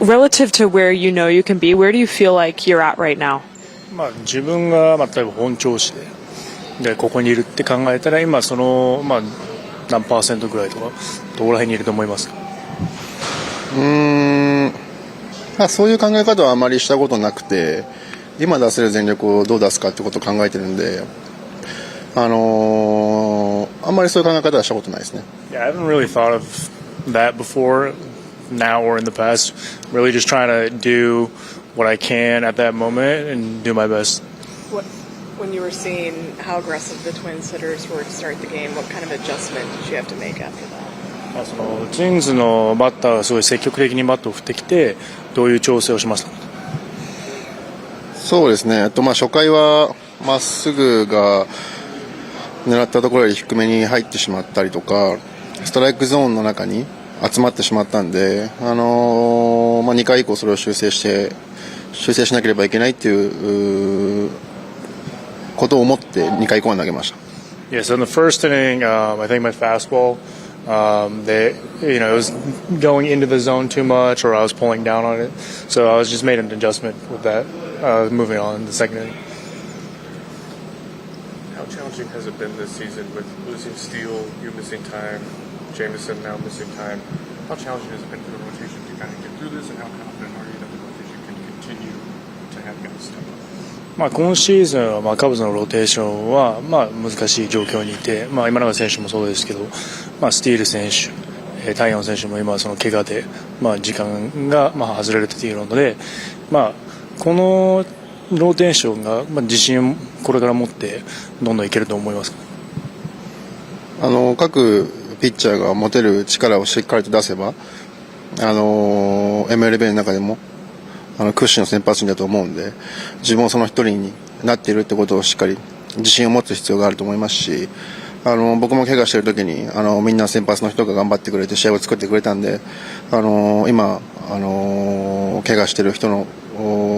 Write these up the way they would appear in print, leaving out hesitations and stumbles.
Relative to where you know you can be, where do you feel like you're at right now? 自分が例えば本調子でここにいるって考えたら今その何%ぐらいとかどこら辺にいると思いますか？そういう考え方はあまりしたことなくて、今出せる全力をどう出すかってことを考えてるんで、あんまりそういう考え方はしたことないですね。Yeah, I haven't really thought of that before, now or in the past. Really just trying to do what I can at that moment and do my best. When you were seeing how aggressive the Twins hitters were to start the game, what kind of adjustment did you have to make after that? そのツインズのバッターがすごい積極的にバットを振ってきて、どういう調整をしましたか？そうですね。初回はまっすぐが狙ったところより低めに入ってしまったりとか、ストライクゾーンの中に集まってしまったんで、2回以降それを修正しなければいけないっていうことを思って2回以降に投げました。Yeah, so in the first inning, I think my fastball, it was going into the zone too much, or I was pulling down on it. So I was just made an adjustment with that, moving on in the second inning. How challenging has it been this season with losing Steele, you missing time, Jameson now missing time? How challenging has it been for the rotation to kind of get through this, and how confident are you that the rotation can continue to have guys step up? 今シーズンはカブスのローテーションは難しい状況にいて、今永選手もそうですけど、スティール選手、タイヤン選手も今その怪我で時間が外れているので、このローテーションが自信をこれから持ってどんどんいけると思いますか？各ピッチャーが持てる力をしっかりと出せば、MLB の中でも屈指の先発陣だと思うんで、自分もその一人になっているってことをしっかり自信を持つ必要があると思いますし、僕も怪我している時にみんな先発の人が頑張ってくれて試合を作ってくれたんで、今怪我している人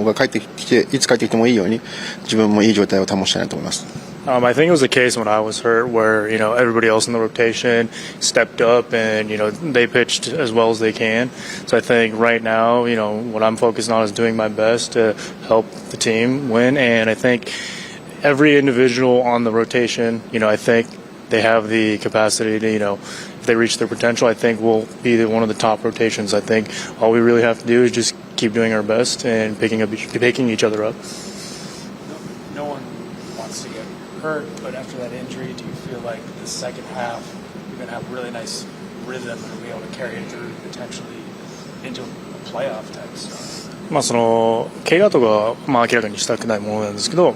が帰ってきていつ帰ってきてもいいように自分もいい状態を保ちたいなと思います。I think it was the case when I was hurt where, everybody else in the rotation stepped up and, they pitched as well as they can. So I think right now, what I'm focused on is doing my best to help the team win. And I think every individual on the rotation, I think they have the capacity to, if they reach their potential, I think we'll be one of the top rotations. I think all we really have to do is just keep doing our best and picking each other up. No one wants to get hurt, but after that injury, do you feel like the second half you're going to have really nice rhythm and be able to carry it through potentially into a playoff type stuff? その怪我とか明らかにしたくないものなんですけど、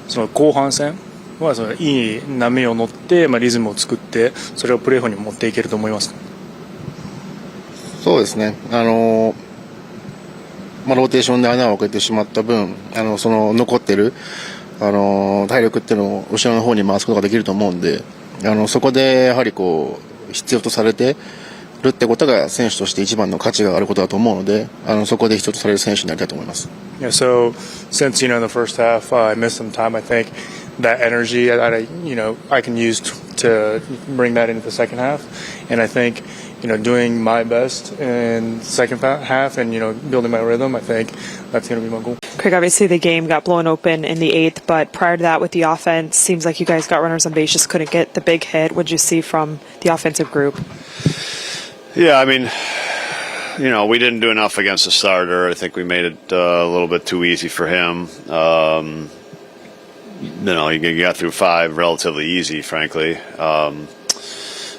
その後半戦はそのいい波を乗って、リズムを作ってそれをプレーオフに持っていけると思いますか？そうですね。ローテーションで穴を開けてしまった分、その残ってる体力っていうのを後ろの方に回すことができると思うんで、そこでやはり必要とされてるってことが選手として一番の価値があることだと思うので、そこで必要とされる選手になりたいと思います。Yeah, so since in the first half I missed some time, I think that energy that I can use to bring that into the second half, and I think doing my best in the second half and building my rhythm, I think that's going to be my goal. Craig, obviously the game got blown open in the 8th, but prior to that with the offense, seems like you guys got runners on base, just couldn't get the big hit. What did you see from the offensive group? Yeah, I mean, we didn't do enough against the starter. I think we made it a little bit too easy for him. You got through 5 relatively easy, frankly.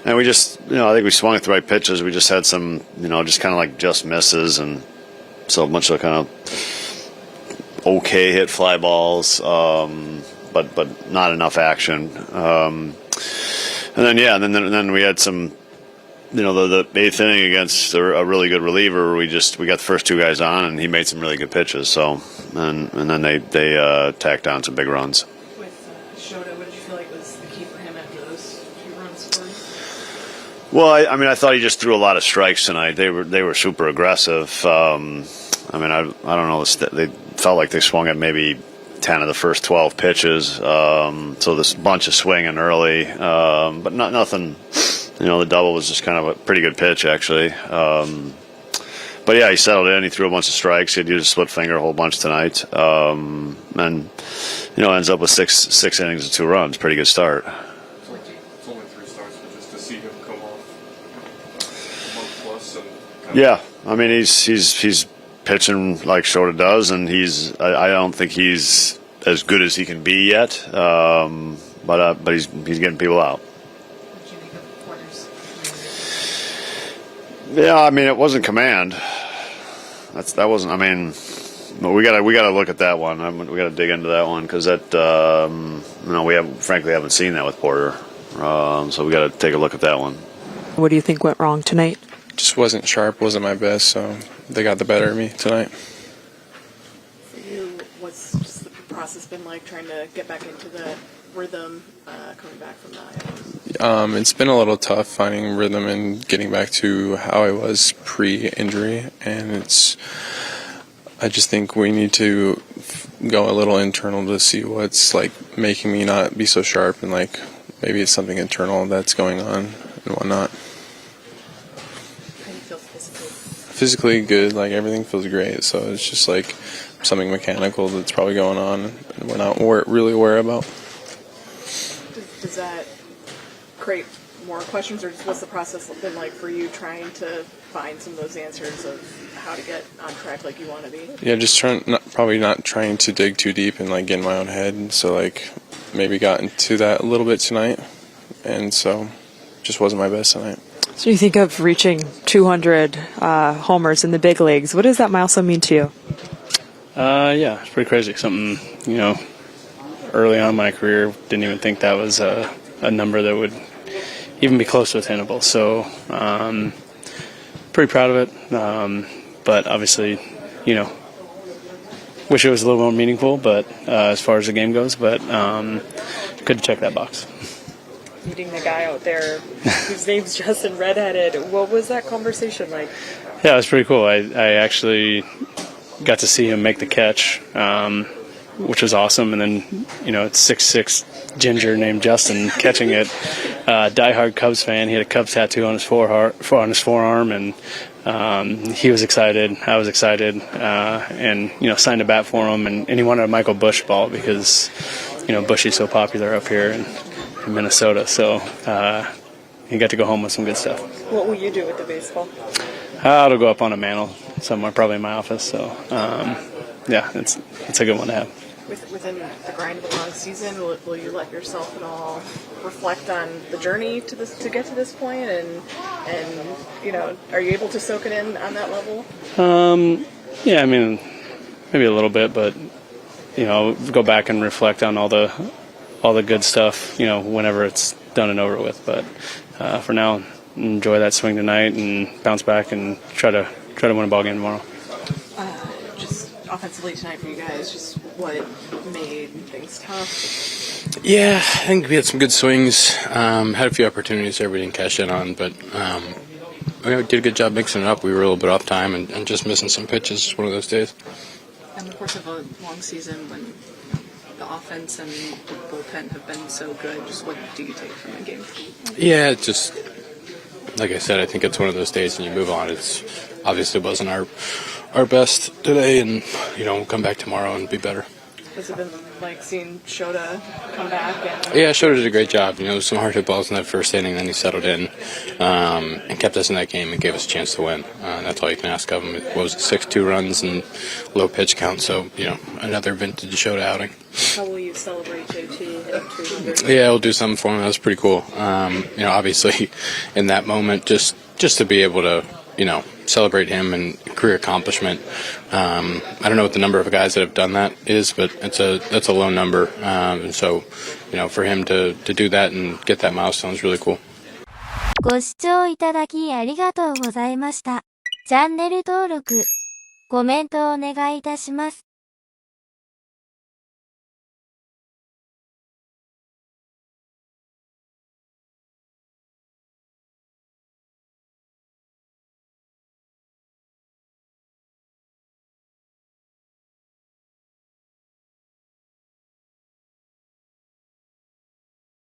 And we just, I think we swung at the right pitches. We just had some, just kind of like just misses, and so a bunch of kind of okay hit fly balls, but not enough action. And then we had some, the 8th inning against a really good reliever. We got the first 2 guys on, and he made some really good pitches. So, and then they tacked on some big runs. Well, I thought he just threw a lot of strikes tonight. They were super aggressive. I don't know. They felt like they swung at maybe 10 of the first 12 pitches. So this bunch of swinging early, but nothing. The double was just kind of a pretty good pitch, actually. but yeah, he settled in. He threw a bunch of strikes. He had used a split finger a whole bunch tonight, and ends up with six innings and 2 runs. Pretty good start. It's only 3 starts, but just to see him come off a month plus and Yeah, I mean he's pitching like Shota does, and I don't think he's as good as he can be yet, but he's getting people out. Yeah, I mean it wasn't command. That wasn't. I mean, we gotta look at that one. We gotta dig into that one because we haven't seen that with Porter, so we gotta take a look at that one. What do you think went wrong tonight? Just wasn't sharp, wasn't my best, so they got the better of me tonight. For you, what's just the process been like trying to get back into the rhythm coming back from that? It's been a little tough finding rhythm and getting back to how I was pre-injury, and I just think we need to go a little internal to see what's like making me not be so sharp, and like maybe it's something internal that's going on and whatnot. How do you feel physically? Physically good, like everything feels great, so it's just like something mechanical that's probably going on and we're not really aware about. Does that create more questions, or what's the process been like for you trying to find some of those answers of how to get on track like you want to be? Yeah, just probably not trying to dig too deep and like get in my own head, so like maybe got into that a little bit tonight, and so just wasn't my best tonight. So you think of reaching 200 homers in the big leagues. What does that milestone mean to you? Yeah, it's pretty crazy. Something, early on in my career, didn't even think that was a number that would even be close to attainable. So, pretty proud of it. But obviously, wish it was a little more meaningful, but as far as the game goes, but good to check that box. Meeting the guy out there whose name's Justin Redheaded. What was that conversation like? Yeah, it was pretty cool. I actually got to see him make the catch, which was awesome. And then, it's 6'6" ginger named Justin catching it. Diehard Cubs fan. He had a Cubs tattoo on his forearm, and he was excited. I was excited, and signed a bat for him. And he wanted a Michael Busch ball because Bushy's so popular up here in Minnesota. So he got to go home with some good stuff. What will you do with the baseball? It'll go up on a mantle somewhere, probably in my office. So, yeah, it's a good one to have. Within the grind of a long season, will you let yourself at all reflect on the journey to get to this point, and are you able to soak it in on that level? Yeah, I mean, maybe a little bit, but go back and reflect on all the good stuff, whenever it's done and over with. But for now, enjoy that swing tonight and bounce back and try to win a ball game tomorrow. Just offensively tonight for you guys, just what made things tough? Yeah, I think we had some good swings. Had a few opportunities there we didn't cash in on, but we did a good job mixing it up. We were a little bit off time and just missing some pitches. One of those days. In the course of a long season, when the offense and the bullpen have been so good, just what do you take from a game? Yeah, it just like I said, I think it's one of those days and you move on. It's obviously wasn't our best today, and we'll come back tomorrow and be better. Has it been like seeing Shota come back? Yeah, Shota did a great job. Some hard hit balls in that first inning, then he settled in and kept us in that game and gave us a chance to win. That's all you can ask of him. What was it, 6-2 runs and low pitch count, so another vintage Shota outing. How will you celebrate JT? Yeah, we'll do something for him. That was pretty cool. Obviously in that moment, just to be able to celebrate him and career accomplishment. I don't know what the number of guys that have done that is, but that's a low number. And so, for him to do that and get that milestone is really cool. ご視聴いただきありがとうございました。チャンネル登録、コメントお願いいたします。